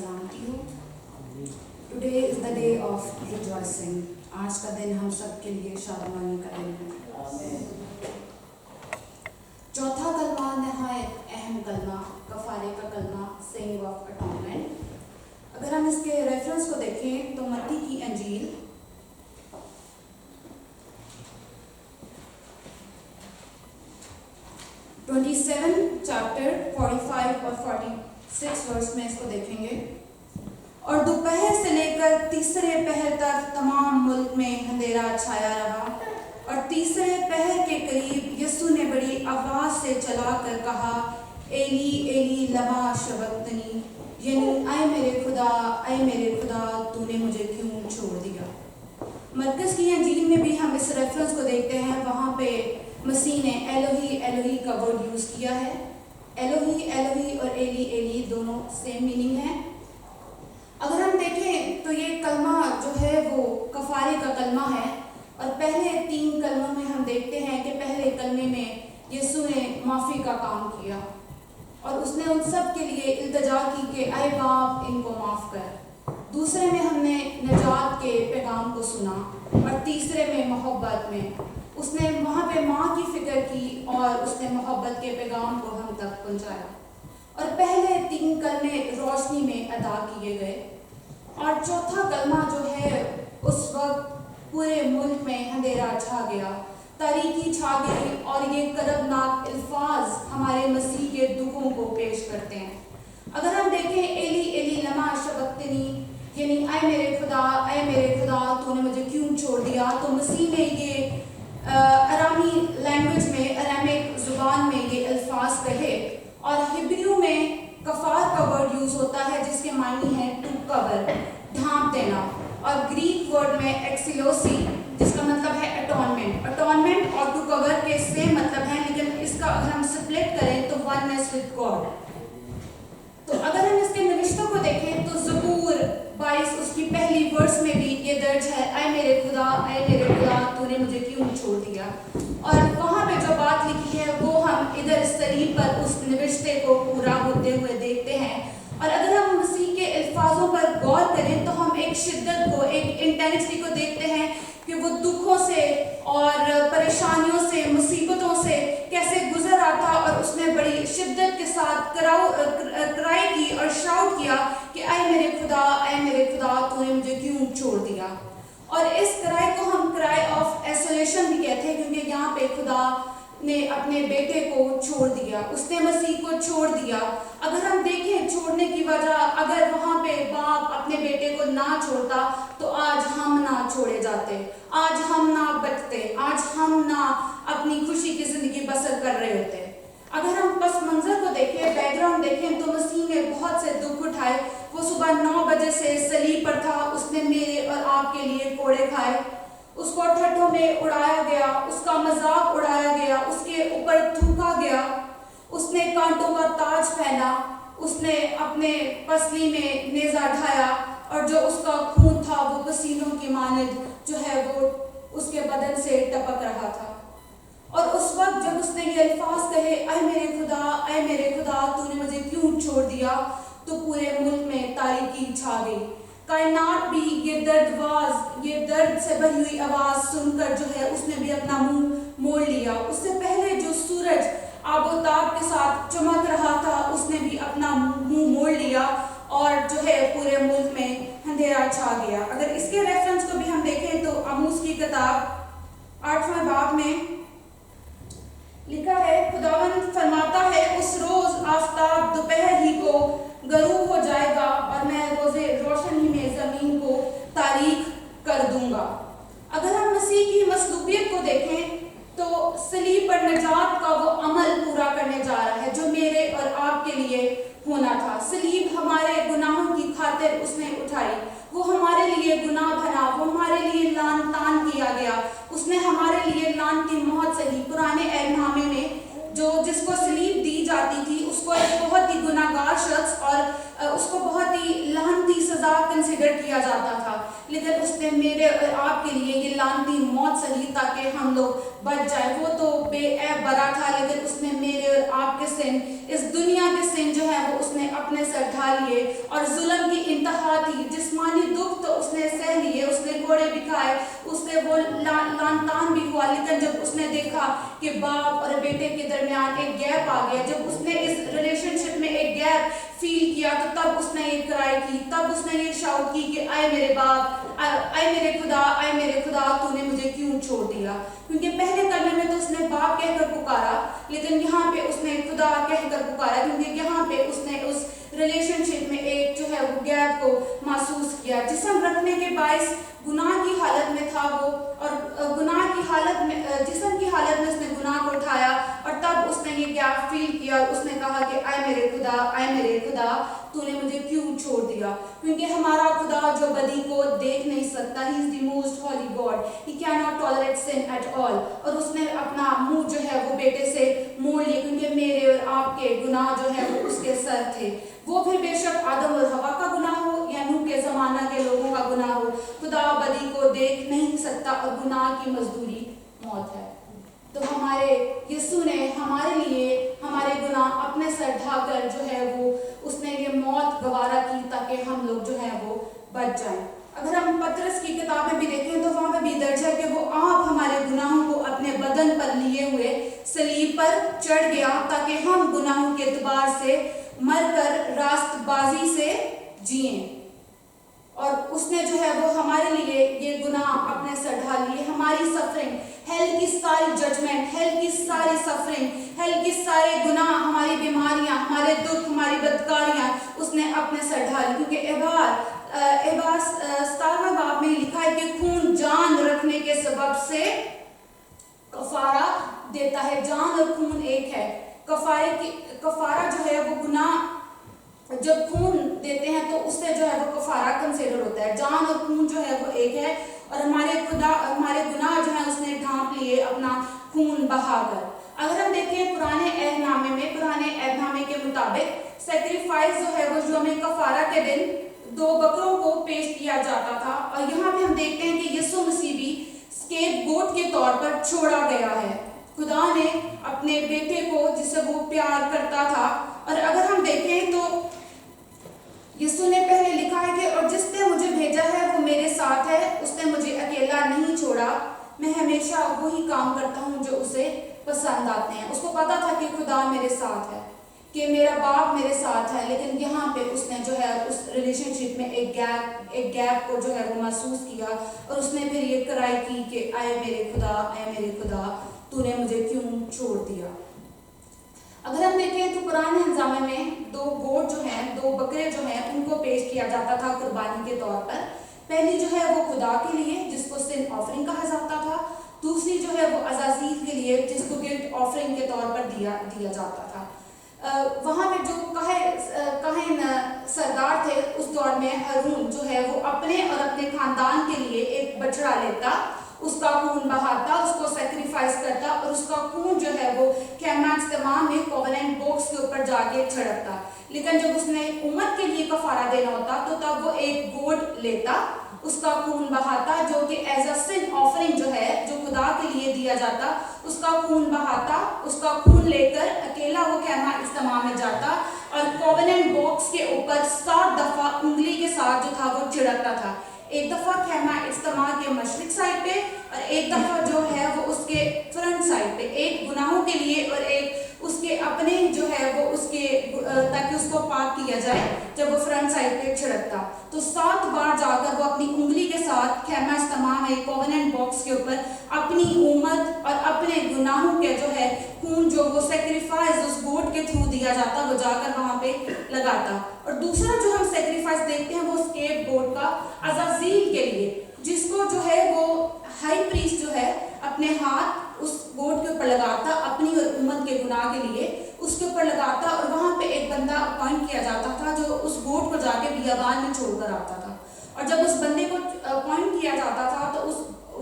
سلامتی ہو. Today is the day of rejoicing. آج کا دن ہم سب کے لیے شادمانی کا دن ہے. چوتھا کلمہ نہایت اہم کلمہ، کفارے کا کلمہ، سینگ آف اٹونمنٹ. اگر ہم اس کے ریفرنس کو دیکھیں تو متی کی انجیل 27 چیپٹر 45 اور 46 ورس میں اس کو دیکھیں گے. اور دوپہر سے لے کر تیسرے پہر تک تمام ملک میں اندھیرا چھایا رہا، اور تیسرے پہر کے قریب یسوع نے بڑی آواز سے چلا کر کہا، ایلی ایلی لما شبقتنی، یعنی اے میرے خدا تو نے مجھے کیوں چھوڑ دیا. مرکز کی انجیل میں بھی ہم اس ریفرنس کو دیکھتے ہیں. وہاں پہ مسیح نے ایلوہی ایلوہی کا ورڈ یوز کیا ہے. ایلوہی ایلوہی اور ایلی ایلی دونوں سیم میننگ ہیں. اگر ہم دیکھیں تو یہ کلمہ جو ہے وہ کفارے کا کلمہ ہے، اور پہلے 3 کلموں میں ہم دیکھتے ہیں کہ پہلے کلمے میں یسوع نے معافی کا کام کیا، اور اس نے ان سب کے لیے التجا کی کہ اے باپ ان کو معاف کر. دوسرے میں ہم نے نجات کے پیغام کو سنا، اور تیسرے میں محبت میں اس نے وہاں پہ ماں کی فکر کی اور اس نے محبت کے پیغام کو ہم تک پہنچایا. اور پہلے 3 کلمے روشنی میں ادا کیے گئے، اور چوتھا کلمہ جو ہے اس وقت پورے ملک میں اندھیرا چھا گیا، تاریکی چھا گئی، اور یہ کربناک الفاظ ہمارے مسیح کے دکھوں کو پیش کرتے ہیں. اگر ہم دیکھیں ایلی ایلی لما شبقتنی، یعنی اے میرے خدا تو نے مجھے کیوں چھوڑ دیا، تو مسیح نے یہ ارامی لینگویج میں، ارامک زبان میں یہ الفاظ کہے. اور ہبریو میں کفار کا ورڈ یوز ہوتا ہے جس کے معنی ہے ٹو کور، ڈھانپ دینا، اور گریک ورڈ میں ایکسیلوسی جس کا مطلب ہے اٹونمنٹ. اٹونمنٹ اور ٹو کور کے سیم مطلب ہیں، لیکن اس کا اگر ہم سپلٹ کریں تو وننس وتھ گاڈ. تو اگر ہم اس کے نوشتوں کو دیکھیں تو زبور 22 اس کی پہلی ورس میں بھی یہ درج ہے، اے میرے خدا تو نے مجھے کیوں چھوڑ دیا. اور وہاں پہ جو بات لکھی ہے وہ ہم ادھر صلیب پر اس نوشتے کو پورا ہوتے ہوئے دیکھتے ہیں. اور اگر ہم مسیح کے الفاظوں پر غور کریں تو ہم ایک شدت کو، ایک انٹینسٹی کو دیکھتے ہیں کہ وہ دکھوں سے اور پریشانیوں سے، مصیبتوں سے کیسے گزر رہا تھا، اور اس نے بڑی شدت کے ساتھ کرائی کی اور شاؤٹ کیا کہ اے میرے خدا تو نے مجھے کیوں چھوڑ دیا. اور اس کرائے کو ہم کرائے آف ایسولیشن بھی کہتے ہیں، کیونکہ یہاں پہ خدا نے اپنے بیٹے کو چھوڑ دیا، اس نے مسیح کو چھوڑ دیا. اگر ہم دیکھیں چھوڑنے کی وجہ، اگر وہاں پہ باپ اپنے بیٹے کو نہ چھوڑتا تو آج ہم نہ چھوڑے جاتے، آج ہم نہ بچتے، آج ہم نہ اپنی خوشی کی زندگی بسر کر رہے ہوتے. اگر ہم پس منظر کو دیکھیں، بیک گراؤنڈ دیکھیں، تو مسیح نے بہت سے دکھ اٹھائے. وہ صبح 9 بجے سے صلیب پر تھا، اس نے میرے اور آپ کے لیے کوڑے کھائے، اس کو ٹھٹھوں میں اڑایا گیا، اس کا مذاق اڑایا گیا، اس کے اوپر تھوکا گیا، اس نے کانٹوں کا تاج پہنا، اس نے اپنے پسلی میں نیزہ ڈھایا، اور جو اس کا خون تھا وہ پسینوں کی مانند جو ہے وہ اس کے بدن سے ٹپک رہا تھا. اور اس وقت جب اس نے یہ الفاظ کہے، اے میرے خدا تو نے مجھے کیوں چھوڑ دیا، تو پورے ملک میں تاریکی چھا گئی. کائنات بھی یہ درد سے بھری ہوئی آواز سن کر جو ہے اس نے بھی اپنا منہ موڑ لیا. اس سے پہلے جو سورج آب و تاب کے ساتھ چمک رہا تھا اس نے بھی اپنا منہ موڑ لیا، اور جو ہے پورے ملک میں اندھیرا چھا گیا. اگر اس کے ریفرنس کو بھی ہم دیکھیں تو آموس کی کتاب 8واں باب میں لکھا ہے، خداوند فرماتا ہے اس روز آفتاب دوپہر ہی کو غروب ہو جائے گا، اور میں روشن ہی میں زمین کو تاریک کر دوں گا. اگر ہم مسیح کی مصلوبیت کو دیکھیں تو صلیب پر نجات کا وہ عمل پورا کرنے جا رہا ہے جو میرے اور آپ کے لیے ہونا تھا. صلیب ہمارے گناہوں کی خاطر اس نے اٹھائی، وہ ہمارے لیے گناہ بنا، وہ ہمارے لیے لعن تان کیا گیا، اس نے ہمارے لیے لعن کی موت سہی. پرانے عہد نامے میں جس کو صلیب دی جاتی تھی اس کو ایک بہت ہی گناہ گار شخص اور اس کو بہت ہی لعنتی سزا کنسیڈر کیا جاتا تھا، لیکن اس نے میرے اور آپ کے لیے یہ لعنتی موت سہی تاکہ ہم لوگ بچ جائے. وہ تو بے عیب برا تھا، لیکن اس نے میرے اور آپ کے سن اس دنیا کے سن جو ہے وہ اس نے اپنے سر ڈھا لیے، اور ظلم کی انتہا تھی، جسمانی دکھ تو اس نے سہ لیے، اس نے گھوڑے بھی کھائے، اس نے وہ لان تان بھی ہوا، لیکن جب اس نے دیکھا کہ باپ اور بیٹے کے درمیان ایک گیپ آ گیا، جب اس نے اس ریلیشن شپ میں ایک گیپ فیل کیا، تو تب اس نے یہ کرائی کی، تب اس نے یہ شاؤٹ کی کہ اے میرے باپ، اے میرے خدا، اے میرے خدا، تو نے مجھے کیوں چھوڑ دیا؟ کیونکہ پہلے کلمے میں تو اس نے باپ کہہ کر پکارا، لیکن یہاں پہ اس نے خدا کہہ کر پکارا، کیونکہ یہاں پہ اس نے اس ریلیشن شپ میں ایک جو ہے وہ گیپ کو محسوس کیا۔ جسم رکھنے کے باعث گناہ کی حالت میں تھا وہ، اور گناہ کی حالت میں، جسم کی حالت میں اس نے گناہ کو اٹھایا، اور تب اس نے یہ گیپ فیل کیا، اور اس نے کہا کہ اے میرے خدا، اے میرے خدا، تو نے مجھے کیوں چھوڑ دیا؟ کیونکہ ہمارا خدا جو بدی کو دیکھ نہیں سکتا، he is the most holy God, he can not tolerate sin at all, اور اس نے اپنا منہ جو ہے وہ بیٹے سے موڑ لیا، کیونکہ میرے اور آپ کے گناہ جو ہے وہ اس کے سر تھے۔ وہ پھر بے شک آدم اور حوا کا گناہ ہو یا نوح کے زمانہ کے لوگوں کا گناہ ہو، خدا بدی کو دیکھ نہیں سکتا، اور گناہ کی مزدوری موت ہے۔ تو ہمارے یسوع نے ہمارے لیے ہمارے گناہ اپنے سر ڈھا کر جو ہے وہ اس نے یہ موت گوارا کی، تاکہ ہم لوگ جو ہے وہ بچ جائیں۔ اگر ہم پطرس کی کتابیں بھی دیکھیں تو وہاں پہ بھی درج ہے کہ وہ آپ ہمارے گناہوں کو اپنے بدن پر لیے ہوئے صلیب پر چڑھ گیا، تاکہ ہم گناہوں کے اعتبار سے مر کر راست بازی سے جئیں، اور اس نے جو ہے وہ ہمارے لیے یہ گناہ اپنے سر ڈھا لیے۔ ہماری سفرنگ، ہیل کی ساری ججمنٹ، ہیل کی ساری سفرنگ، ہیل کی سارے گناہ، ہماری بیماریاں، ہمارے دکھ، ہماری بدکاریاں اس نے اپنے سر ڈھا لی، کیونکہ اعبار 17 باب میں لکھا ہے کہ خون جان رکھنے کے سبب سے کفارہ دیتا ہے۔ جان اور خون ایک ہے۔ کفارہ جو ہے وہ گناہ، جب خون دیتے ہیں تو اس سے جو ہے وہ کفارہ کنسیڈر ہوتا ہے۔ جان اور خون جو ہے وہ ایک ہے، اور ہمارے گناہ جو ہیں اس نے ڈھانپ لیے اپنا خون بہا کر۔ اگر ہم دیکھیں پرانے عہد نامے کے مطابق سیکریفائس جو ہے وہ یوم کفارہ کے دن 2 بکروں کو پیش کیا جاتا تھا، اور یہاں پہ ہم دیکھتے ہیں کہ یسوع مسیح بھی اسکیپ گوٹ کے طور پر چھوڑا گیا ہے۔ خدا نے اپنے بیٹے کو جسے وہ پیار کرتا تھا، اور اگر ہم دیکھیں تو یسوع نے پہلے لکھا ہے کہ اور جس نے مجھے بھیجا ہے وہ میرے ساتھ ہے، اس نے مجھے اکیلا نہیں چھوڑا، میں ہمیشہ وہی کام کرتا ہوں جو اسے پسند آتے ہیں۔ اس کو پتا تھا کہ خدا میرے ساتھ ہے، کہ میرا باپ میرے ساتھ ہے، لیکن یہاں پہ اس نے جو ہے اس ریلیشن شپ میں ایک گیپ کو جو ہے وہ محسوس کیا، اور اس نے پھر یہ کرائی کی کہ اے میرے خدا، اے میرے خدا، تو نے مجھے کیوں چھوڑ دیا؟ اگر ہم دیکھیں تو پرانے انظامے میں 2 گوٹ جو ہیں، 2 بکرے جو ہیں، ان کو پیش کیا جاتا تھا قربانی کے طور پر۔ پہلی جو ہے وہ خدا کے لیے، جس کو سن آفرنگ کہا جاتا تھا، دوسری جو ہے وہ عزازیل کے لیے، جس کو گلٹ آفرنگ کے طور پر دیا جاتا تھا۔ وہاں پہ جو کہن سردار تھے اس دور میں، ہارون جو ہے وہ اپنے اور اپنے خاندان کے لیے ایک بچڑا لیتا، اس کا خون بہاتا، اس کو سیکریفائس کرتا، اور اس کا خون جو ہے وہ خیمہ اجتماع میں کووننٹ باکس کے اوپر جا کے چھڑکتا۔ لیکن جب اس نے امت کے لیے کفارہ دینا ہوتا تو تب وہ ایک گوٹ لیتا، اس کا خون بہاتا، جو کہ ایز اے سن آفرنگ جو ہے، جو خدا کے لیے دیا جاتا، اس کا خون بہاتا، اس کا خون لے کر اکیلا وہ خیمہ اجتماع میں جاتا، اور کووننٹ باکس کے اوپر 7 دفعہ انگلی کے ساتھ جو تھا وہ چھڑکتا تھا۔ ایک دفعہ خیمہ اجتماع کے مشرق سائڈ پہ، اور ایک دفعہ جو ہے وہ اس کے فرنٹ سائڈ پہ، ایک گناہوں کے لیے اور ایک اس کے اپنے جو ہے وہ اس کے تاکہ اس کو پاک کیا جائے، جب وہ فرنٹ سائڈ پہ چھڑکتا تو 7 بار جا کر وہ اپنی انگلی کے ساتھ خیمہ اجتماع میں کووننٹ باکس کے اوپر اپنی امت اور اپنے گناہوں کے جو ہے خون جو وہ سیکریفائس اس گوٹ کے تھرو دیا جاتا، وہ جا کر وہاں پہ لگاتا۔ اور دوسرا جو ہم سیکریفائس دیکھتے ہیں وہ اسکیپ گوٹ کا عزازیل کے لیے، جس کو جو ہے وہ ہائی پریسٹ جو ہے اپنے ہاتھ اس گوٹ کے اوپر لگاتا، اپنی اور امت کے گناہ کے لیے اس کے اوپر لگاتا، اور وہاں پہ ایک بندہ اپوائنٹ کیا جاتا تھا جو اس گوٹ کو جا کے بیابان میں چھوڑ کر آتا تھا، اور جب اس بندے کو اپوائنٹ کیا جاتا تھا تو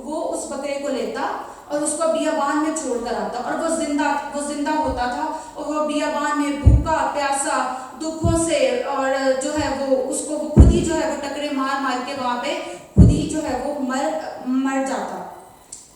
وہ اس بکرے کو لیتا اور اس کو بیابان میں چھوڑ کر آتا، اور وہ زندہ ہوتا تھا، اور وہ بیابان میں بھوکا پیاسا دکھوں سے، اور جو ہے وہ اس کو وہ خود ہی جو ہے وہ ٹکرے مار کے وہاں پہ خود ہی جو ہے وہ مر جاتا۔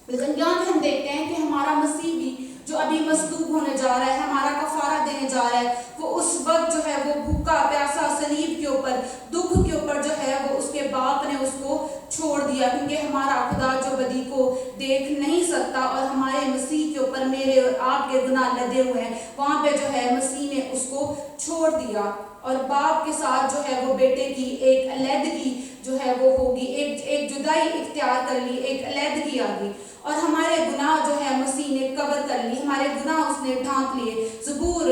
لیکن یہاں پہ ہم دیکھتے ہیں کہ ہمارا مسیح بھی جو ابھی مصلوب ہونے جا رہا ہے، ہمارا کفارہ دینے جا رہا ہے، وہ اس وقت جو ہے وہ بھوکا پیاسا صلیب کے اوپر، دکھ کے اوپر جو ہے وہ اس کے باپ نے اس کو چھوڑ دیا، کیونکہ ہمارا خدا جو بدی کو دیکھ نہیں سکتا اور ہمارے مسیح کے اوپر میرے اور آپ کے گناہ لدے ہوئے ہیں، وہاں پہ جو ہے مسیح نے اس کو چھوڑ دیا اور باپ کے ساتھ جو ہے وہ بیٹے کی ایک علیحدگی جو ہے وہ ہوگی، ایک جدائی اختیار کر لی، ایک علیحدگی آ گئی، اور ہمارے گناہ جو ہے مسیح نے کور کر لی، ہمارے گناہ اس نے ڈھانپ لیے۔ زبور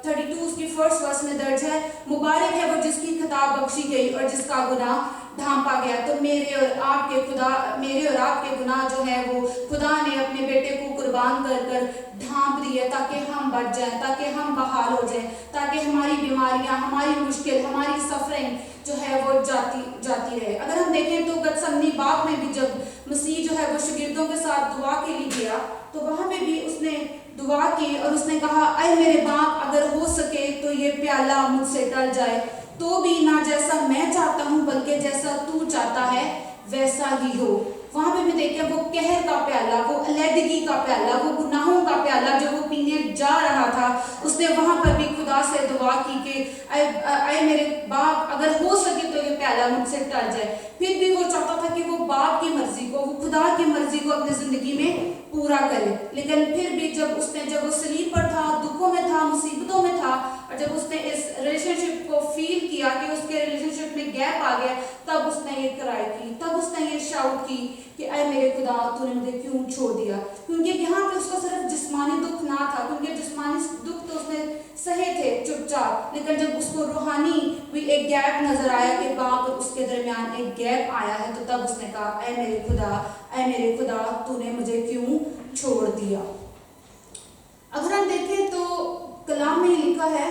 32 اس کی فرسٹ ورس میں درج ہے، مبارک ہے وہ جس کی خطا بخشی گئی اور جس کا گناہ ڈھانپا گیا۔ تو میرے اور آپ کے گناہ جو ہے وہ خدا نے اپنے بیٹے کو قربان کر کر ڈھانپ دیے تاکہ ہم بچ جائیں، تاکہ ہم بحال ہو جائیں، تاکہ ہماری بیماریاں، ہماری مشکل، ہماری سفرنگ جو ہے وہ جاتی رہے۔ اگر ہم دیکھیں تو گتسمنی باغ میں بھی جب مسیح جو ہے وہ شاگردوں کے ساتھ دعا کے لیے گیا تو وہاں پہ بھی اس نے دعا کی اور اس نے کہا، اے میرے باپ اگر ہو سکے تو یہ پیالہ مجھ سے ٹل جائے، تو بھی نہ جیسا میں چاہتا ہوں بلکہ جیسا تو چاہتا ہے ویسا ہی ہو۔ وہاں پہ بھی دیکھیں وہ قہر کا پیالہ، وہ علیحدگی کا پیالہ، وہ گناہوں کا پیالہ جو وہ پینے جا رہا تھا، اس نے وہاں پر بھی خدا سے دعا کی کہ اے میرے باپ اگر ہو سکے تو یہ پیالہ مجھ سے ٹل جائے۔ پھر بھی وہ چاہتا تھا کہ وہ باپ کی مرضی کو، وہ خدا کی مرضی کو اپنی زندگی میں پورا کرے، لیکن پھر بھی جب وہ صلیب پر تھا، دکھوں میں تھا، مصیبتوں میں تھا، اور جب اس نے اس ریلیشن شپ کو فیل کیا کہ اس کے ریلیشن شپ میں گیپ آ گیا، تب اس نے یہ کرائی کی، تب اس نے یہ شاؤٹ کی کہ اے میرے خدا تو نے مجھے کیوں چھوڑ دیا۔ کیونکہ یہاں پہ اس کو صرف جسمانی دکھ نہ تھا، کیونکہ جسمانی دکھ تو اس نے سہے تھے چپ چاپ، لیکن جب اس کو روحانی بھی ایک گیپ نظر آیا کہ باپ اور اس کے درمیان ایک گیپ آیا ہے، تو تب اس نے کہا اے میرے خدا تو نے مجھے کیوں چھوڑ دیا۔ اگر ہم دیکھیں تو کلام میں لکھا ہے،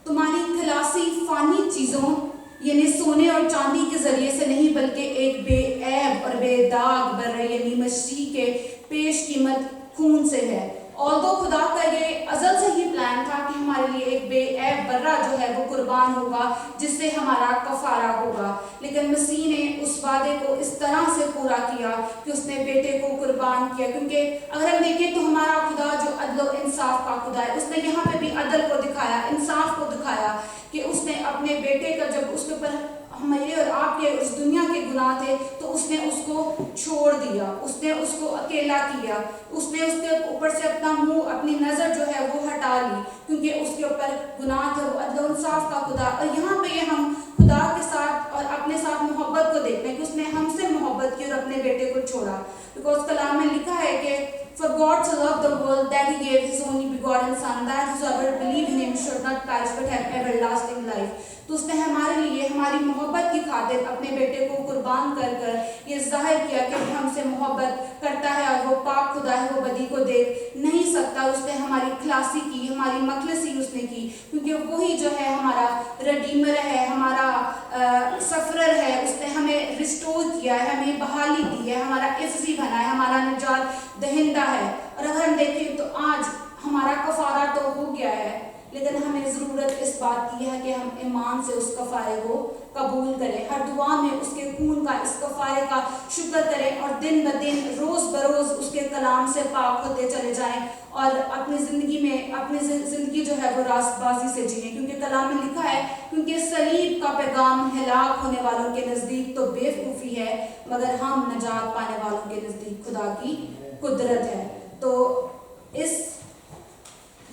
تمہاری خلاصی فانی چیزوں یعنی سونے اور چاندی کے ذریعے سے نہیں بلکہ ایک بے عیب اور بے داغ برے یعنی مسیح کے پیش قیمت خون سے ہے۔ although خدا کا یہ ازل سے ہی پلان تھا کہ ہمارے لیے ایک بے عیب برہ جو ہے وہ قربان ہوگا جس سے ہمارا کفارہ ہوگا، لیکن مسیح نے اس وعدے کو اس طرح سے پورا کیا کہ اس نے بیٹے کو قربان کیا۔ کیونکہ اگر ہم دیکھیں تو ہمارا خدا جو عدل و انصاف کا خدا ہے، اس نے یہاں پہ بھی عدل کو دکھایا، انصاف کو دکھایا کہ اس نے اپنے بیٹے کا جب اس کے اوپر ہمارے اور آپ کے اس دنیا کے گناہ تھے تو اس نے اس کو چھوڑ دیا، اس نے اس کو اکیلا کیا، اس نے اس کے اوپر سے اپنا منہ، اپنی نظر جو ہے وہ ہٹا لی، کیونکہ اس کے اوپر گناہ تھا۔ وہ عدل و انصاف کا خدا، اور یہاں پہ ہم خدا کے ساتھ اور اپنے ساتھ محبت کو دیکھتے ہیں کہ اس نے ہم سے محبت کی اور اپنے بیٹے کو چھوڑا، بیکاز کلام میں لکھا ہے کہ For God so loved the world that he gave his only begotten son, that whosoever believe in him should not perish but have everlasting life۔ تو اس نے ہمارے لیے ہماری محبت کی خاطر اپنے بیٹے کو قربان کر کر یہ ظاہر کیا کہ ہم سے محبت کرتا ہے اور وہ پاک خدا ہے، وہ بدی کو دیکھ نہیں سکتا۔ اس نے ہماری خلاصی کی، ہماری مخلصی اس نے کی، کیونکہ وہی جو ہے ہمارا ریڈیمر ہے، ہمارا سفرر ہے، اس نے ہمیں ریسٹور کیا ہے، ہمیں بحالی دی ہے، ہمارا عفظی بنا ہے، ہمارا نجات دہندہ ہے۔ اور اگر ہم دیکھیں تو آج ہمارا کفارہ تو ہو گیا ہے، لیکن ہمیں ضرورت اس بات کی ہے کہ ہم ایمان سے اس کفارے کو قبول کریں، ہر دعا میں اس کے خون کا، اس کفارے کا شکر کریں، اور دن بدن روز بروز اس کے کلام سے پاک ہوتے چلے جائیں اور اپنی زندگی میں اپنی زندگی جو ہے وہ راست بازی سے جئیں، کیونکہ کلام میں لکھا ہے، کیونکہ صلیب کا پیغام ہلاک ہونے والوں کے نزدیک تو بے وقوفی ہے، مگر ہم نجات پانے والوں کے نزدیک خدا کی قدرت ہے۔ تو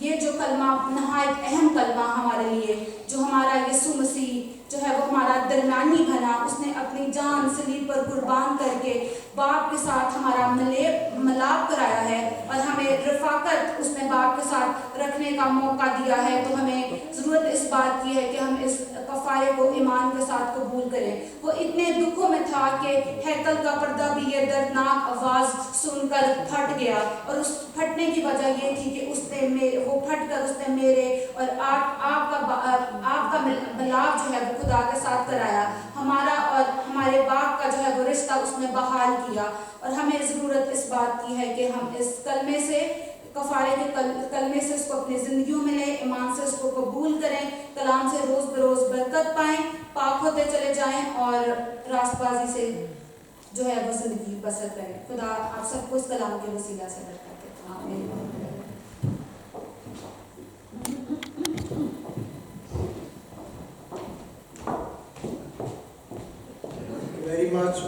یہ جو کلمہ نہایت اہم کلمہ ہمارے لیے، جو ہمارا یسوع مسیح جو ہے وہ ہمارا درمیانی بنا، اس نے اپنی جان صلیب پر قربان کر کے باپ کے ساتھ ہمارا ملاپ کرایا ہے، اور ہمیں رفاقت اس نے باپ کے ساتھ رکھنے کا موقع دیا ہے۔ تو ہمیں ضرورت اس بات کی ہے کہ ہم اس کفارے کو ایمان کے ساتھ قبول کریں۔ وہ اتنے دکھوں میں تھا کہ ہیکل کا پردہ بھی یہ دردناک آواز سن کر پھٹ گیا، اور اس پھٹنے کی وجہ یہ تھی کہ اس نے وہ پھٹ کر اس نے میرے اور آپ کا ملاپ جو ہے وہ خدا کے ساتھ کرایا، ہمارا اور ہمارے باپ کا جو ہے وہ رشتہ اس نے بحال کیا۔ اور ہمیں ضرورت اس بات کی ہے کہ ہم اس کلمے سے، کفارے کے کلمے سے اس کو اپنی زندگیوں میں لیں، ایمان سے اس کو قبول کریں، کلام سے روز بروز برکت پائیں، پاک ہوتے چلے جائیں، اور راست بازی سے جو ہے وہ زندگی بسر کریں۔ خدا آپ سب کو اس کلام کے وسیلہ سے برکت دے۔ آمین۔ very much.